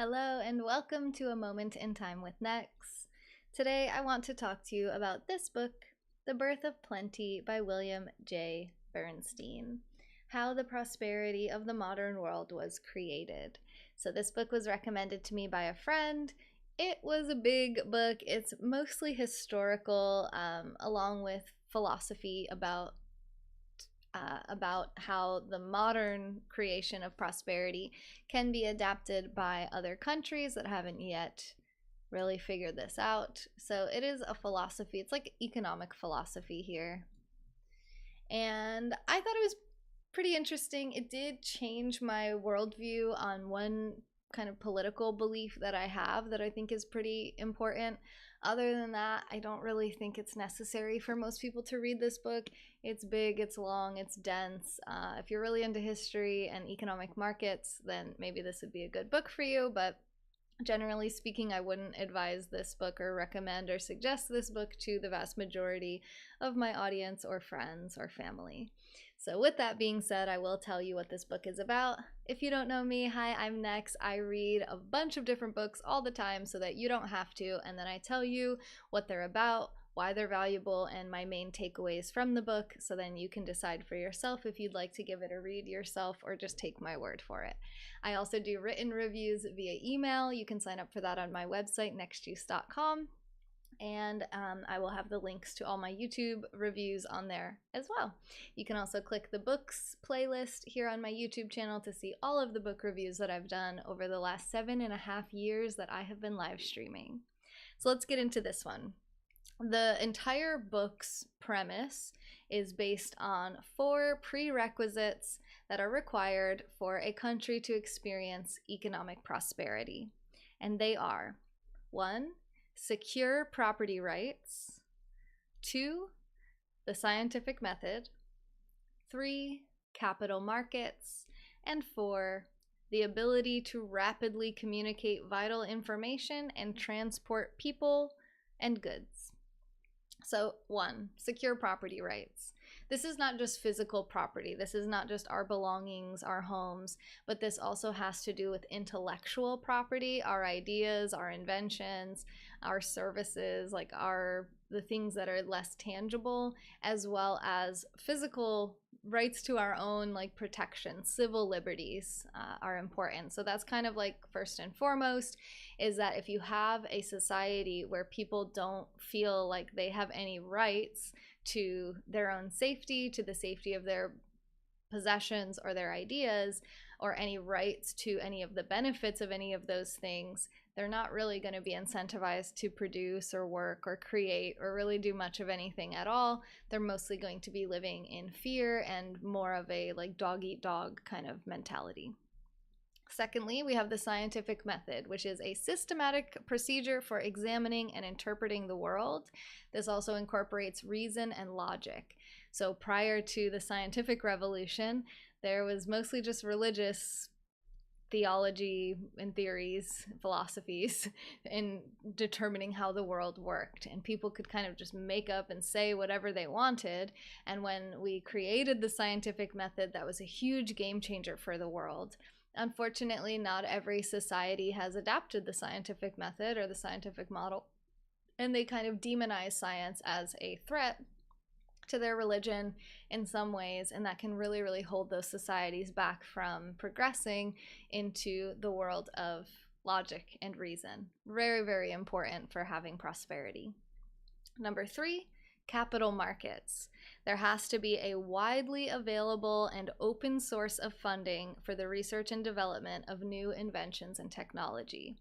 Hello and welcome to A Moment in Time with Nex. Today I want to talk to you about this book, The Birth of Plenty by William J. Bernstein, How the Prosperity of the Modern World Was Created. So this book was recommended to me by a friend. It was a big book. It's mostly historical, along with philosophy about how the modern creation of prosperity can be adapted by other countries that haven't yet really figured this out. So it is a philosophy. It's like economic philosophy here. And I thought it was pretty interesting. It did change my worldview on one kind of political belief that I have that I think is pretty important. Other than that, I don't really think it's necessary for most people to read this book. It's big, it's long, it's dense. If you're really into history and economic markets, then maybe this would be a good book for you, but generally speaking, I wouldn't advise this book or recommend or suggest this book to the vast majority of my audience or friends or family. So with that being said, I will tell you what this book is about. If you don't know me, hi, I'm Nex. I read a bunch of different books all the time so that you don't have to, and then I tell you what they're about, why they're valuable, and my main takeaways from the book, so then you can decide for yourself if you'd like to give it a read yourself or just take my word for it. I also do written reviews via email. You can sign up for that on my website, nexjuice.com. And I will have the links to all my YouTube reviews on there as well. You can also click the books playlist here on my YouTube channel to see all of the book reviews that I've done over the last 7.5 years that I have been live streaming. So let's get into this one. The entire book's premise is based on 4 prerequisites that are required for a country to experience economic prosperity. And they are 1. Secure property rights. 2. The scientific method. 3. Capital markets. And 4. The ability to rapidly communicate vital information and transport people and goods. So 1, secure property rights. This is not just physical property. This is not just our belongings, our homes, but this also has to do with intellectual property, our ideas, our inventions, our services, like the things that are less tangible, as well as physical rights to our own like protection. Civil liberties are important. So that's kind of like first and foremost, is that if you have a society where people don't feel like they have any rights to their own safety, to the safety of their possessions or their ideas, or any rights to any of the benefits of any of those things, they're not really going to be incentivized to produce or work or create or really do much of anything at all. They're mostly going to be living in fear and more of a like dog eat dog kind of mentality. Secondly, we have the scientific method, which is a systematic procedure for examining and interpreting the world. This also incorporates reason and logic. So prior to the scientific revolution, there was mostly just religious theology and theories, philosophies, in determining how the world worked. And people could kind of just make up and say whatever they wanted. And when we created the scientific method, that was a huge game changer for the world. Unfortunately, not every society has adapted the scientific method or the scientific model, and they kind of demonize science as a threat to their religion in some ways, and that can really, really hold those societies back from progressing into the world of logic and reason. Very, very important for having prosperity. Number 3, capital markets. There has to be a widely available and open source of funding for the research and development of new inventions and technology.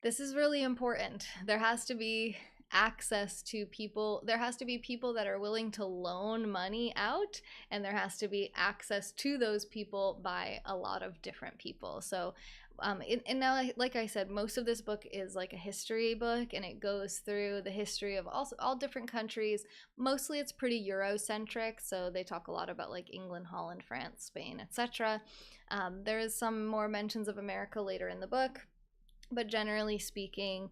This is really important. There has to be access to people. There has to be people that are willing to loan money out, and there has to be access to those people by a lot of different people. So and now, like I said, most of this book is like a history book, and it goes through the history of all different countries. Mostly it's pretty Eurocentric, so they talk a lot about like England, Holland, France, Spain, etc. There is some more mentions of America later in the book, but generally speaking,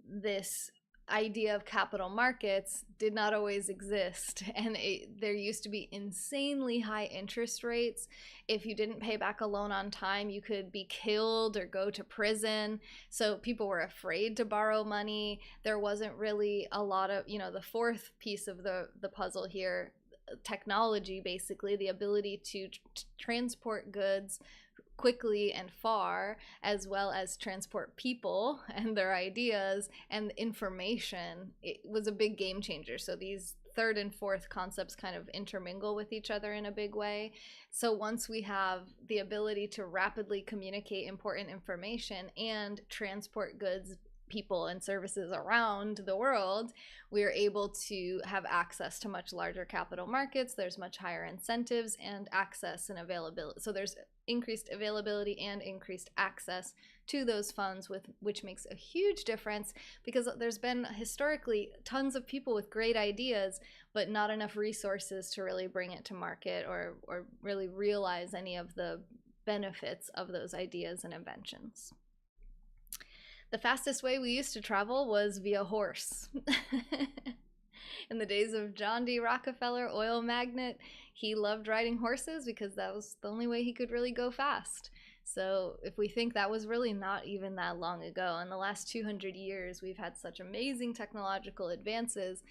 this idea of capital markets did not always exist, and there used to be insanely high interest rates. If you didn't pay back a loan on time, you could be killed or go to prison. So people were afraid to borrow money. There wasn't really a lot of, the fourth piece of the puzzle here, technology, basically the ability to transport goods quickly and far, as well as transport people and their ideas and information. It was a big game changer. So these third and fourth concepts kind of intermingle with each other in a big way. So once we have the ability to rapidly communicate important information and transport goods, people, and services around the world, we are able to have access to much larger capital markets. There's much higher incentives and access and availability. So there's increased availability and increased access to those funds, which makes a huge difference, because there's been historically tons of people with great ideas, but not enough resources to really bring it to market or really realize any of the benefits of those ideas and inventions. The fastest way we used to travel was via horse. In the days of John D. Rockefeller, oil magnate, he loved riding horses because that was the only way he could really go fast. So if we think that was really not even that long ago, in the last 200 years, we've had such amazing technological advances,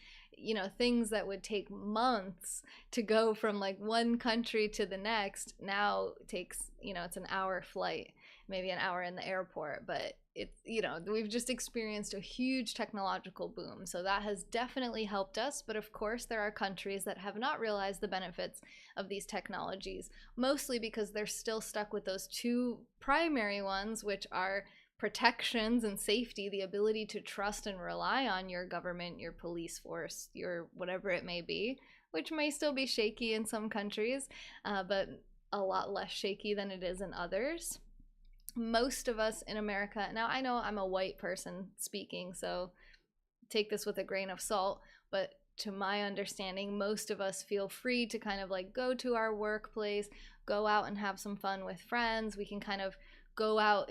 things that would take months to go from like one country to the next now takes, it's an hour flight, maybe an hour in the airport, but it's, we've just experienced a huge technological boom. So that has definitely helped us. But of course, there are countries that have not realized the benefits of these technologies, mostly because they're still stuck with those two primary ones, which are protections and safety, the ability to trust and rely on your government, your police force, your whatever it may be, which may still be shaky in some countries, but a lot less shaky than it is in others. Most of us in America, now I know I'm a white person speaking, so take this with a grain of salt, but to my understanding, most of us feel free to kind of like go to our workplace, go out and have some fun with friends. We can kind of go out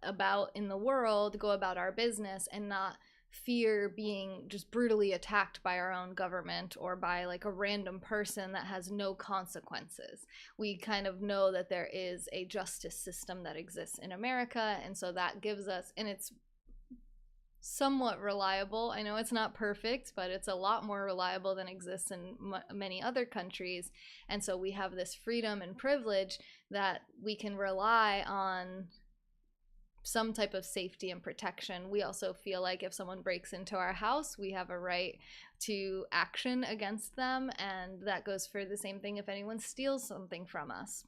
about in the world, go about our business, and not fear being just brutally attacked by our own government or by like a random person that has no consequences. We kind of know that there is a justice system that exists in America, and so that gives us, and it's somewhat reliable. I know it's not perfect, but it's a lot more reliable than exists in many other countries. And so we have this freedom and privilege that we can rely on some type of safety and protection. We also feel like if someone breaks into our house, we have a right to action against them, and that goes for the same thing if anyone steals something from us.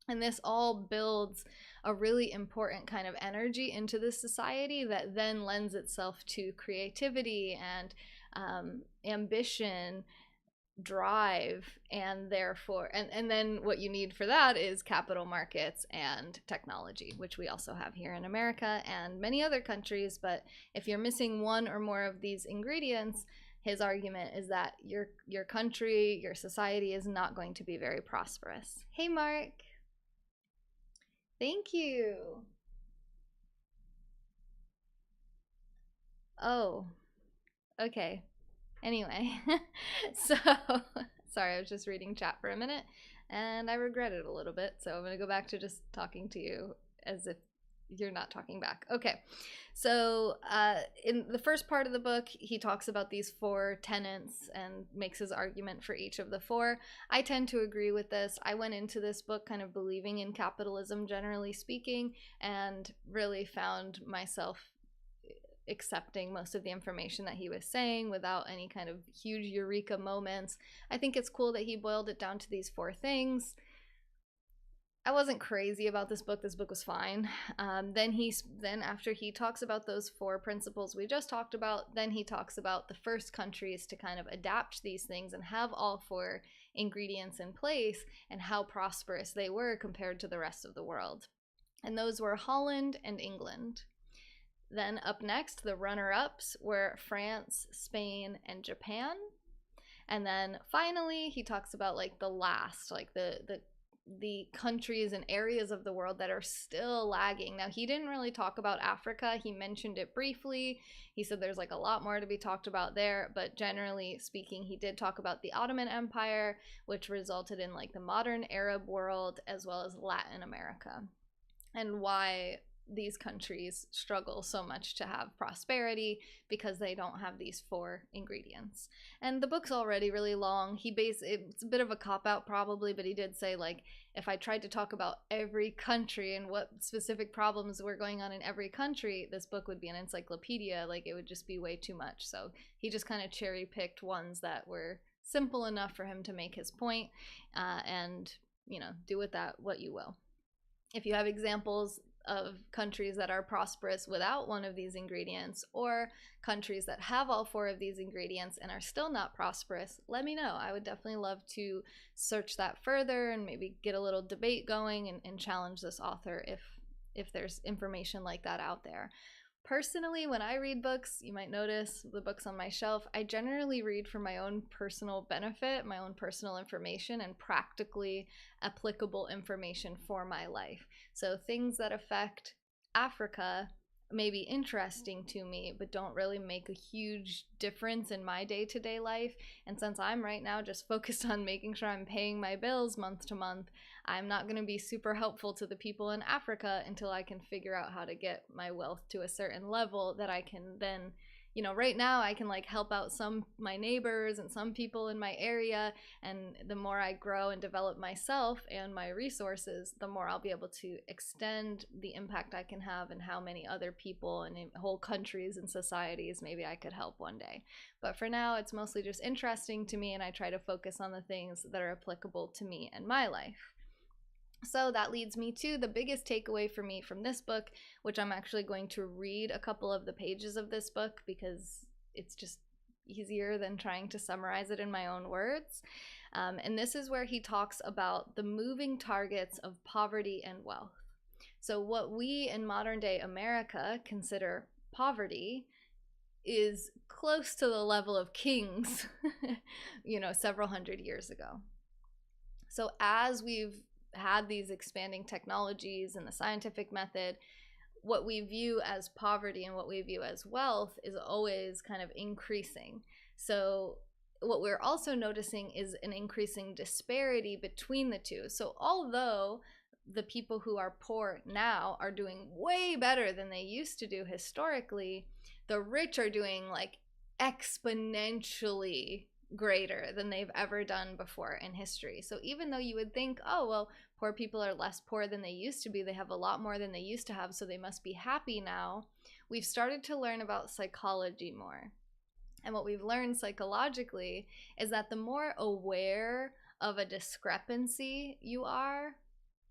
And this all builds a really important kind of energy into the society that then lends itself to creativity and ambition, drive, and therefore and then what you need for that is capital markets and technology, which we also have here in America and many other countries. But if you're missing one or more of these ingredients, his argument is that your country, your society is not going to be very prosperous. Hey Mark, thank you. Oh, okay. Anyway, so sorry, I was just reading chat for a minute and I regret it a little bit. So I'm going to go back to just talking to you as if you're not talking back. Okay. So in the first part of the book, he talks about these 4 tenets and makes his argument for each of the 4. I tend to agree with this. I went into this book kind of believing in capitalism, generally speaking, and really found myself accepting most of the information that he was saying without any kind of huge eureka moments. I think it's cool that he boiled it down to these 4 things. I wasn't crazy about this book. This book was fine. Then after he talks about those 4 principles we just talked about, then he talks about the first countries to kind of adapt these things and have all 4 ingredients in place and how prosperous they were compared to the rest of the world. And those were Holland and England. Then up next, the runner-ups were France, Spain, and Japan. And then finally, he talks about like the last, like the the countries and areas of the world that are still lagging. Now, he didn't really talk about Africa. He mentioned it briefly. He said there's like a lot more to be talked about there, but generally speaking, he did talk about the Ottoman Empire, which resulted in like the modern Arab world as well as Latin America, and why these countries struggle so much to have prosperity because they don't have these four ingredients. And the book's already really long. It's a bit of a cop out probably, but he did say like if I tried to talk about every country and what specific problems were going on in every country, this book would be an encyclopedia. Like it would just be way too much. So he just kind of cherry picked ones that were simple enough for him to make his point, and do with that what you will. If you have examples of countries that are prosperous without one of these ingredients, or countries that have all four of these ingredients and are still not prosperous, let me know. I would definitely love to search that further and maybe get a little debate going and challenge this author if there's information like that out there. Personally, when I read books, you might notice the books on my shelf, I generally read for my own personal benefit, my own personal information, and practically applicable information for my life. So things that affect Africa may be interesting to me, but don't really make a huge difference in my day-to-day life. And since I'm right now just focused on making sure I'm paying my bills month to month, I'm not going to be super helpful to the people in Africa until I can figure out how to get my wealth to a certain level that I can then, right now I can like help out my neighbors and some people in my area, and the more I grow and develop myself and my resources, the more I'll be able to extend the impact I can have and how many other people and whole countries and societies maybe I could help one day. But for now, it's mostly just interesting to me, and I try to focus on the things that are applicable to me and my life. So that leads me to the biggest takeaway for me from this book, which I'm actually going to read a couple of the pages of this book because it's just easier than trying to summarize it in my own words. And this is where he talks about the moving targets of poverty and wealth. So what we in modern day America consider poverty is close to the level of kings, several hundred years ago. So as we've had these expanding technologies and the scientific method, what we view as poverty and what we view as wealth is always kind of increasing. So what we're also noticing is an increasing disparity between the two. So although the people who are poor now are doing way better than they used to do historically, the rich are doing like exponentially greater than they've ever done before in history. So even though you would think, oh, well, poor people are less poor than they used to be, they have a lot more than they used to have, so they must be happy now, we've started to learn about psychology more. And what we've learned psychologically is that the more aware of a discrepancy you are,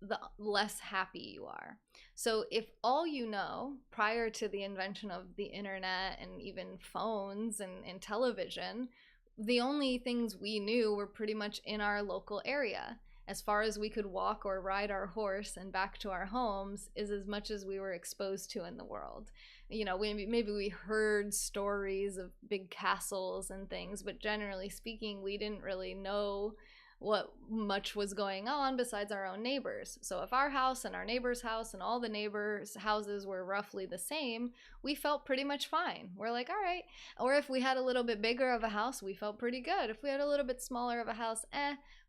the less happy you are. So if all you know prior to the invention of the internet and even phones and television, the only things we knew were pretty much in our local area. As far as we could walk or ride our horse and back to our homes is as much as we were exposed to in the world. Maybe we heard stories of big castles and things, but generally speaking, we didn't really know what much was going on besides our own neighbors. So if our house and our neighbor's house and all the neighbors' houses were roughly the same, we felt pretty much fine. We're like, all right. Or if we had a little bit bigger of a house, we felt pretty good. If we had a little bit smaller of a house,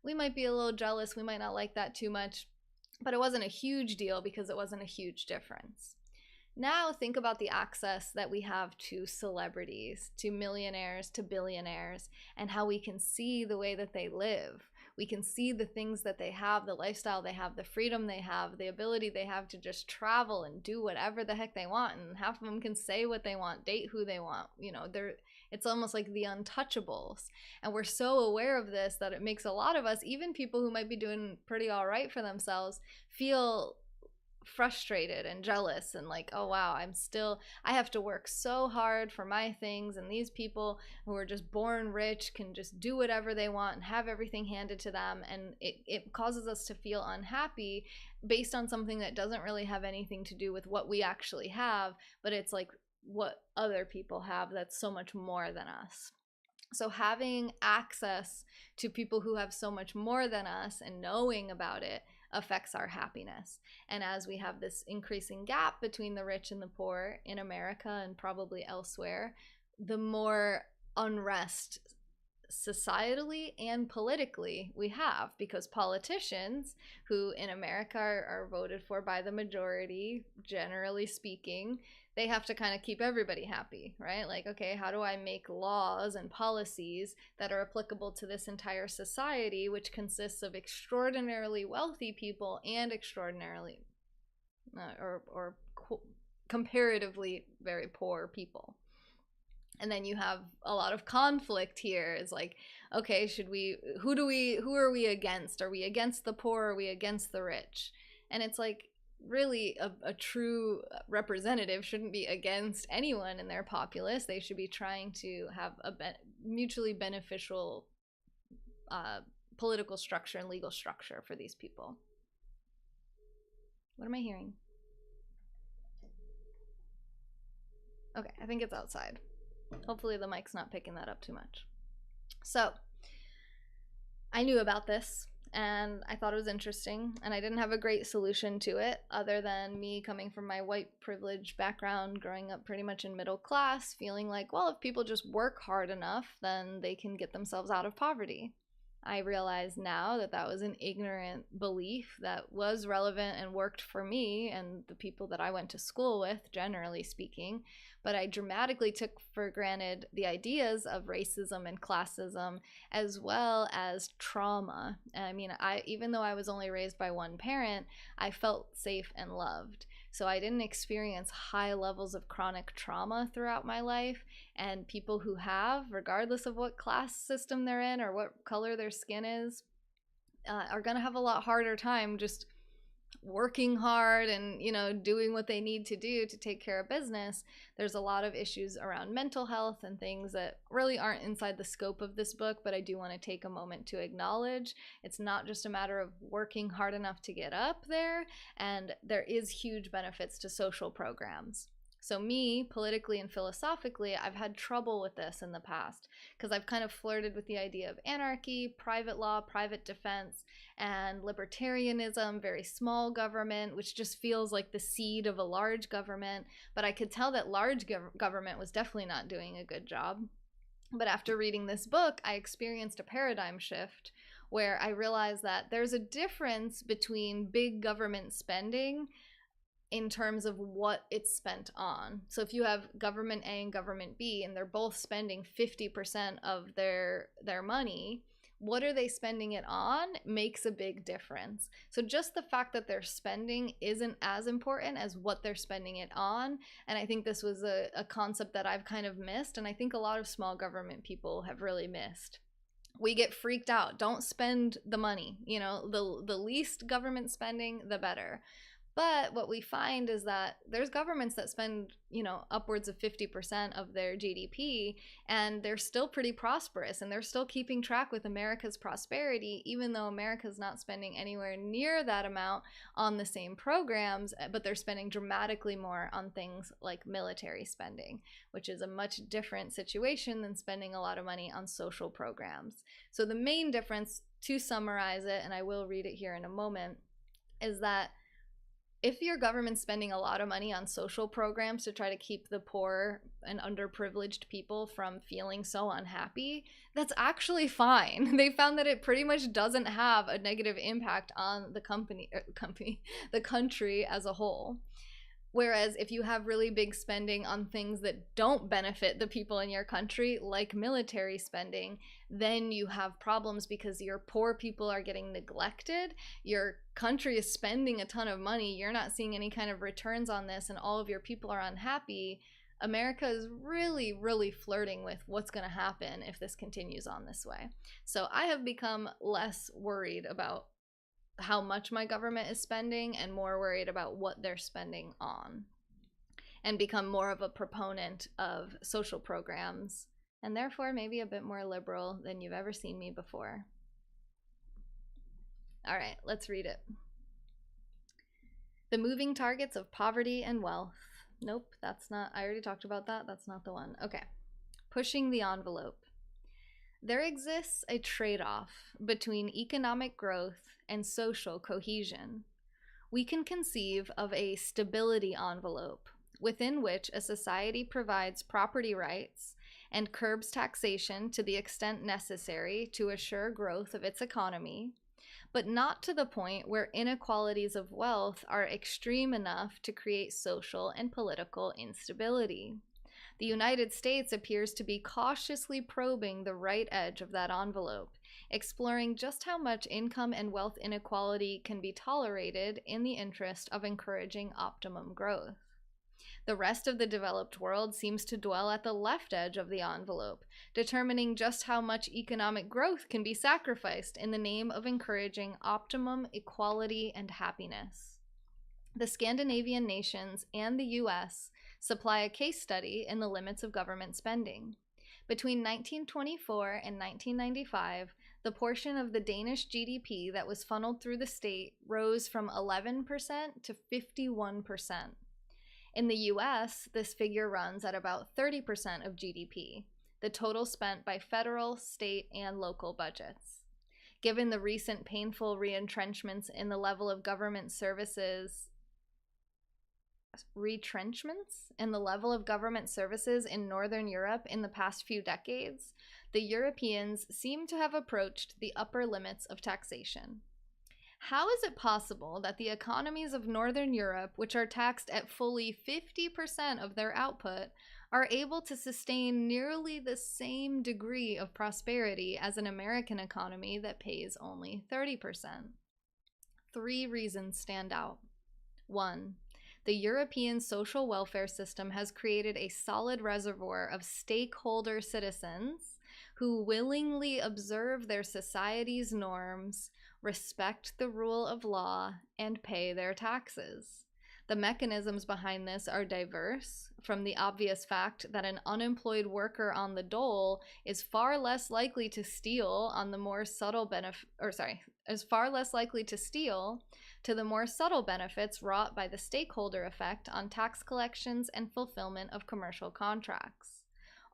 we might be a little jealous. We might not like that too much. But it wasn't a huge deal because it wasn't a huge difference. Now think about the access that we have to celebrities, to millionaires, to billionaires, and how we can see the way that they live. We can see the things that they have, the lifestyle they have, the freedom they have, the ability they have to just travel and do whatever the heck they want. And half of them can say what they want, date who they want. It's almost like the untouchables. And we're so aware of this that it makes a lot of us, even people who might be doing pretty all right for themselves, feel frustrated and jealous and like, oh wow, I have to work so hard for my things, and these people who are just born rich can just do whatever they want and have everything handed to them, and it causes us to feel unhappy based on something that doesn't really have anything to do with what we actually have, but it's like what other people have that's so much more than us. So having access to people who have so much more than us and knowing about it affects our happiness. And as we have this increasing gap between the rich and the poor in America and probably elsewhere, the more unrest societally and politically we have, because politicians who in America are voted for by the majority, generally speaking, they have to kind of keep everybody happy, right? Like, okay, how do I make laws and policies that are applicable to this entire society, which consists of extraordinarily wealthy people and extraordinarily or comparatively very poor people? And then you have a lot of conflict here. It's like, okay, who are we against? Are we against the poor? Are we against the rich? And it's like, really, a true representative shouldn't be against anyone in their populace. They should be trying to have a mutually beneficial political structure and legal structure for these people. What am I hearing? Okay, I think it's outside. Hopefully the mic's not picking that up too much. So I knew about this and I thought it was interesting, and I didn't have a great solution to it other than me coming from my white privilege background, growing up pretty much in middle class, feeling like, well, if people just work hard enough, then they can get themselves out of poverty. I realize now that that was an ignorant belief that was relevant and worked for me and the people that I went to school with, generally speaking, but I dramatically took for granted the ideas of racism and classism, as well as trauma. I mean, even though I was only raised by one parent, I felt safe and loved. So I didn't experience high levels of chronic trauma throughout my life, and people who have, regardless of what class system they're in or what color their skin is, are going to have a lot harder time just working hard and, you know, doing what they need to do to take care of business. There's a lot of issues around mental health and things that really aren't inside the scope of this book, but I do want to take a moment to acknowledge it's not just a matter of working hard enough to get up there, and there is huge benefits to social programs. So me, politically and philosophically, I've had trouble with this in the past because I've kind of flirted with the idea of anarchy, private law, private defense, and libertarianism, very small government, which just feels like the seed of a large government. But I could tell that large government was definitely not doing a good job. But after reading this book, I experienced a paradigm shift where I realized that there's a difference between big government spending in terms of what it's spent on. So if you have government A and government B and they're both spending 50% of their money, what are they spending it on makes a big difference. So just the fact that they're spending isn't as important as what they're spending it on. And I think this was a concept that I've kind of missed, and I think a lot of small government people have really missed. We get freaked out. Don't spend the money. You know, the least government spending, the better. But what we find is that there's governments that spend, you know, upwards of 50% of their GDP, and they're still pretty prosperous, and they're still keeping track with America's prosperity, even though America's not spending anywhere near that amount on the same programs, but they're spending dramatically more on things like military spending, which is a much different situation than spending a lot of money on social programs. So the main difference, to summarize it, and I will read it here in a moment, is that if your government's spending a lot of money on social programs to try to keep the poor and underprivileged people from feeling so unhappy, that's actually fine. They found that it pretty much doesn't have a negative impact on the the country as a whole. Whereas if you have really big spending on things that don't benefit the people in your country, like military spending, then you have problems because your poor people are getting neglected. Your country is spending a ton of money. You're not seeing any kind of returns on this, and all of your people are unhappy. America is really, really flirting with what's going to happen if this continues on this way. So I have become less worried about how much my government is spending and more worried about what they're spending on, and become more of a proponent of social programs, and therefore maybe a bit more liberal than you've ever seen me before. All right, let's read it. The moving targets of poverty and wealth. Nope, that's not, I already talked about that. That's not the one. Okay. Pushing the envelope. There exists a trade-off between economic growth and social cohesion. We can conceive of a stability envelope within which a society provides property rights and curbs taxation to the extent necessary to assure growth of its economy, but not to the point where inequalities of wealth are extreme enough to create social and political instability. The United States appears to be cautiously probing the right edge of that envelope, exploring just how much income and wealth inequality can be tolerated in the interest of encouraging optimum growth. The rest of the developed world seems to dwell at the left edge of the envelope, determining just how much economic growth can be sacrificed in the name of encouraging optimum equality and happiness. The Scandinavian nations and the US supply a case study in the limits of government spending. Between 1924 and 1995, the portion of the Danish GDP that was funneled through the state rose from 11% to 51%. In the US, this figure runs at about 30% of GDP, the total spent by federal, state, and local budgets. Given the recent painful retrenchments in the level of government services in Northern Europe in the past few decades, the Europeans seem to have approached the upper limits of taxation. How is it possible that the economies of Northern Europe, which are taxed at fully 50% of their output, are able to sustain nearly the same degree of prosperity as an American economy that pays only 30%? 3 reasons stand out. 1. The European social welfare system has created a solid reservoir of stakeholder citizens who willingly observe their society's norms, respect the rule of law, and pay their taxes. The mechanisms behind this are diverse, from the obvious fact that an unemployed worker on the dole is far less likely to steal to the more subtle benefits wrought by the stakeholder effect on tax collections and fulfillment of commercial contracts.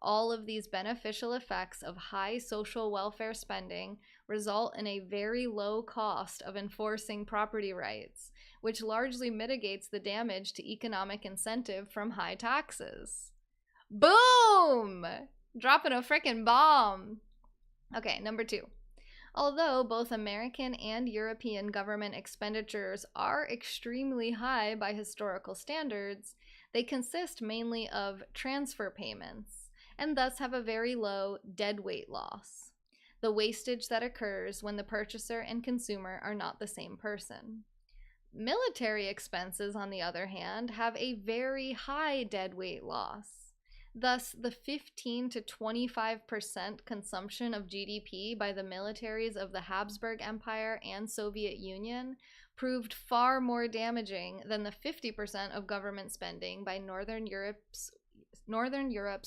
All of these beneficial effects of high social welfare spending result in a very low cost of enforcing property rights, which largely mitigates the damage to economic incentive from high taxes. Boom! Dropping a frickin' bomb. Okay, number 2. Although both American and European government expenditures are extremely high by historical standards, they consist mainly of transfer payments, and thus have a very low deadweight loss, the wastage that occurs when the purchaser and consumer are not the same person. Military expenses, on the other hand, have a very high deadweight loss. Thus, the 15 to 25% consumption of GDP by the militaries of the Habsburg Empire and Soviet Union proved far more damaging than the 50% of government spending by Northern Europe's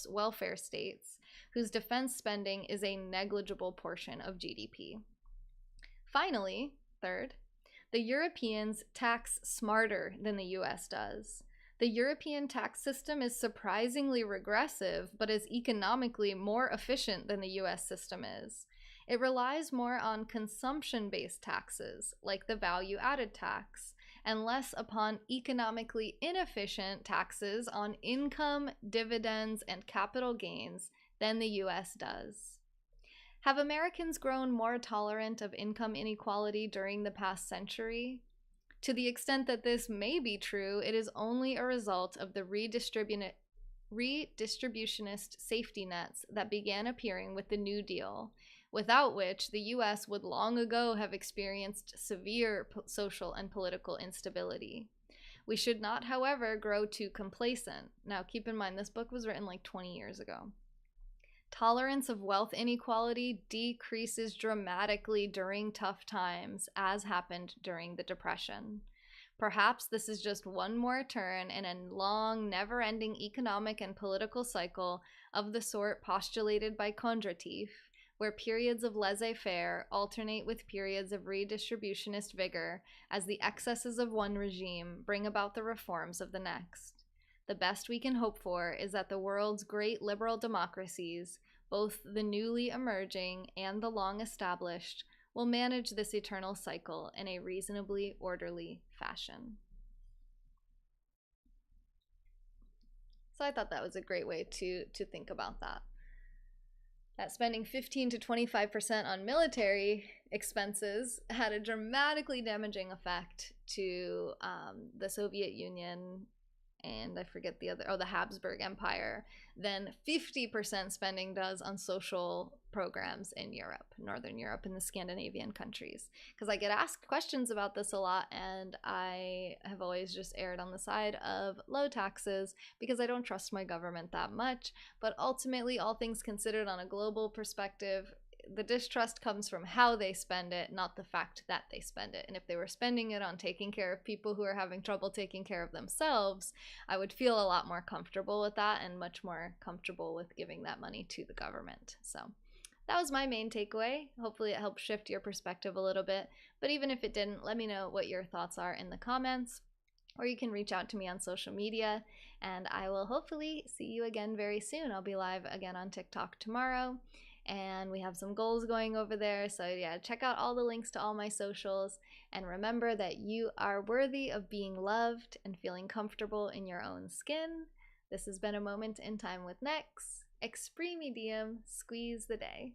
welfare states, whose defense spending is a negligible portion of GDP. Finally, 3rd, the Europeans tax smarter than the US does. The European tax system is surprisingly regressive, but is economically more efficient than the US system is. It relies more on consumption-based taxes, like the value-added tax, and less upon economically inefficient taxes on income, dividends, and capital gains than the US does. Have Americans grown more tolerant of income inequality during the past century? To the extent that this may be true, it is only a result of the redistributionist safety nets that began appearing with the New Deal, without which the US would long ago have experienced severe social and political instability. We should not, however, grow too complacent. Now, keep in mind, this book was written like 20 years ago. Tolerance of wealth inequality decreases dramatically during tough times, as happened during the Depression. Perhaps this is just one more turn in a long, never-ending economic and political cycle of the sort postulated by Kondratieff, where periods of laissez-faire alternate with periods of redistributionist vigor as the excesses of one regime bring about the reforms of the next. The best we can hope for is that the world's great liberal democracies, Both the newly emerging and the long established will manage this eternal cycle in a reasonably orderly fashion. So I thought that was a great way to think about that. That spending 15 to 25% on military expenses had a dramatically damaging effect to the Soviet Union, and I forget the other, the Habsburg Empire, than 50% spending does on social programs in Europe, Northern Europe, and the Scandinavian countries. Because I get asked questions about this a lot, and I have always just erred on the side of low taxes because I don't trust my government that much. But ultimately, all things considered on a global perspective, the distrust comes from how they spend it, not the fact that they spend it. And if they were spending it on taking care of people who are having trouble taking care of themselves, I would feel a lot more comfortable with that and much more comfortable with giving that money to the government. So that was my main takeaway. Hopefully it helped shift your perspective a little bit. But even if it didn't, let me know what your thoughts are in the comments. Or you can reach out to me on social media, and I will hopefully see you again very soon. I'll be live again on TikTok tomorrow, and we have some goals going over there. So yeah, check out all the links to all my socials, and remember that you are worthy of being loved and feeling comfortable in your own skin. This has been a moment in time with Nex. Expreme medium, squeeze the day.